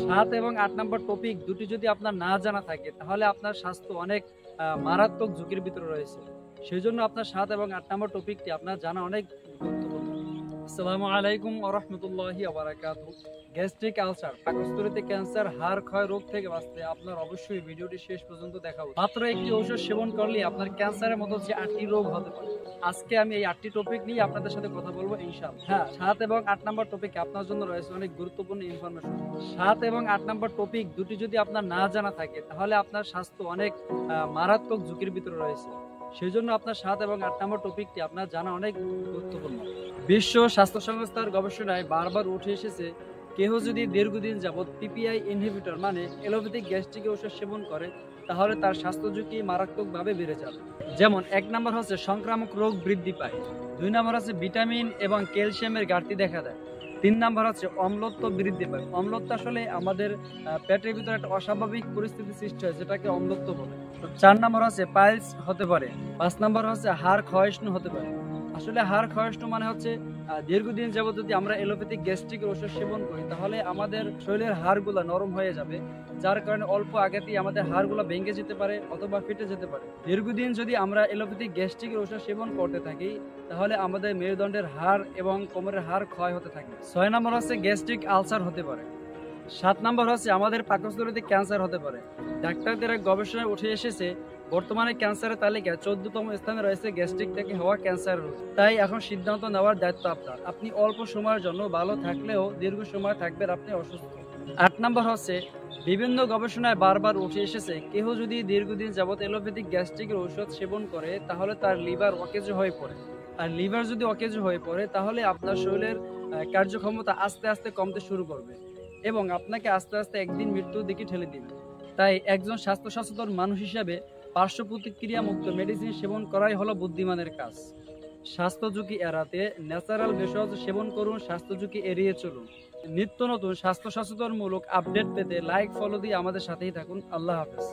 7 এবং 8 নম্বর টপিক দুটি যদি আপনার না জানা থাকে তাহলে আপনার স্বাস্থ্য অনেক মারাত্মক ঝুঁকির ভিতরে রয়েছে। সেজন্য আপনার 7 এবং 8 নম্বর টপিকটি আপনার জানা অনেক গুরুত্বপূর্ণ। আসসালামু আলাইকুম ওয়া রাহমাতুল্লাহি ওয়া বারাকাতুহু। গ্যাস্ট্রিক আলসার, পাকস্থলীতে ক্যান্সার, হাড় ক্ষয় রোগ থেকে বাঁচতে আপনার অবশ্যই ভিডিওটি শেষ পর্যন্ত দেখা উচিত। মাত্র একটি ঔষধ সেবন করলে আপনার ক্যান্সারের মতো যে 8টি রোগ হতে পারে, আজকে আমি এই 8টি টপিক নিয়ে আপনাদের সাথে কথা বলবো ইনশাআল্লাহ। হ্যাঁ, 7 এবং 8 নম্বর টপিকে আপনার জন্য রয়েছে অনেক গুরুত্বপূর্ণ ইনফরমেশন। 7 এবং 8 নম্বর টপিক দুটি যদি আপনার না জানা থাকে তাহলে আপনার স্বাস্থ্য অনেক মারাত্মক ঝুঁকির ভিতরে রয়েছে। সেজন্য আপনার 7 এবং 8 নম্বর টপিকটি আপনার জানা অনেক গুরুত্বপূর্ণ। বিশ্ব স্বাস্থ্য সংস্থার গবেষণায় বারবার উঠে এসেছে, কেহ যদি দীর্ঘদিন যাবৎ পিপিআই ইনহিবিটর মানে এলোপ্যাথিক গ্যাস্ট্রিক ওষুধ সেবন করে তাহলে তার স্বাস্থ্য ঝুঁকি মারাত্মকভাবে বেড়ে যাবে। যেমন 1 নম্বর হচ্ছে সংক্রামক রোগ বৃদ্ধি পায়, 2 নম্বর হচ্ছে ভিটামিন এবং ক্যালসিয়ামের ঘাটতি দেখা দেয়, 3 নম্বর হচ্ছে অম্লত্ব বৃদ্ধি পায়। অম্লত্ব আসলে আমাদের পেটের ভিতরে একটা অস্বাভাবিক পরিস্থিতি সৃষ্টি হয়, যেটাকে অম্লত্ব বলে। 4 নম্বর হচ্ছে পাইলস হতে পারে, 5 নম্বর হচ্ছে হাড় ক্ষয়ষ্ণু হতে পারে। আসলে হাড় ক্ষয়ষ্ণু মানে হচ্ছে দীর্ঘদিন যাবত যদি আমরা এলোপ্যাথিক গ্যাস্ট্রিক ওষুধ সেবন করি তাহলে আমাদের শরীরের হাড়গুলো নরম হয়ে যাবে, যার কারণে অল্প আগেতেই আমাদের হাড়গুলো ভেঙে যেতে পারে অথবা ফেটে যেতে পারে। দীর্ঘদিন যদি আমরা এলোপ্যাথিক গ্যাস্ট্রিক ওষুধ সেবন করতে থাকি তাহলে আমাদের মেরুদণ্ডের হাড় এবং কোমরের হাড় ক্ষয় হতে থাকে। 6 নম্বর হচ্ছে গ্যাস্ট্রিক আলসার হতে পারে। 7 নম্বর হচ্ছে আমাদের পাকস্থলীতে ক্যান্সার হতে পারে। ডাক্তারদের এক গবেষণায় উঠে এসেছে, বর্তমানে ক্যান্সারের তালিকায় 14তম স্থানে রয়েছে গ্যাস্ট্রিক থেকে হওয়া ক্যান্সার রোগ। তাই এখন সিদ্ধান্ত নেওয়ার দায়িত্ব আপনার। আপনি অল্প সময়ের জন্য ভালো থাকলেও দীর্ঘ সময় থাকবেন আপনি অসুস্থ। 8 নম্বর হচ্ছে বিভিন্ন গবেষণায় বারবার উঠে এসেছে, কেহ যদি দীর্ঘদিন যাবত এলোপ্যাথিক গ্যাস্ট্রিকের ঔষধ সেবন করে তাহলে তার লিভার অকেজ হয়ে পড়ে। আর লিভার যদি অকেজ হয়ে পড়ে তাহলে আপনার শরীরের কার্যক্ষমতা আস্তে আস্তে কমতে শুরু করবে এবং আপনাকে আস্তে আস্তে একদিন মৃত্যুর দিকে ঠেলে দিবে। তাই একজন স্বাস্থ্য সচেতন মানুষ হিসাবে পার্শ্ব প্রতিক্রিয়া মুক্ত মেডিসিন সেবন করাই হলো বুদ্ধিমানের কাজ। স্বাস্থ্য ঝুঁকি এড়াতে ন্যাচারাল ভেষজ সেবন করুন, স্বাস্থ্য ঝুঁকি এড়িয়ে চলুন। নিত্য নতুন স্বাস্থ্য সচেতনমূলক আপডেট পেতে লাইক ফলো দিয়ে আমাদের সাথেই থাকুন। আল্লাহ হাফেজ।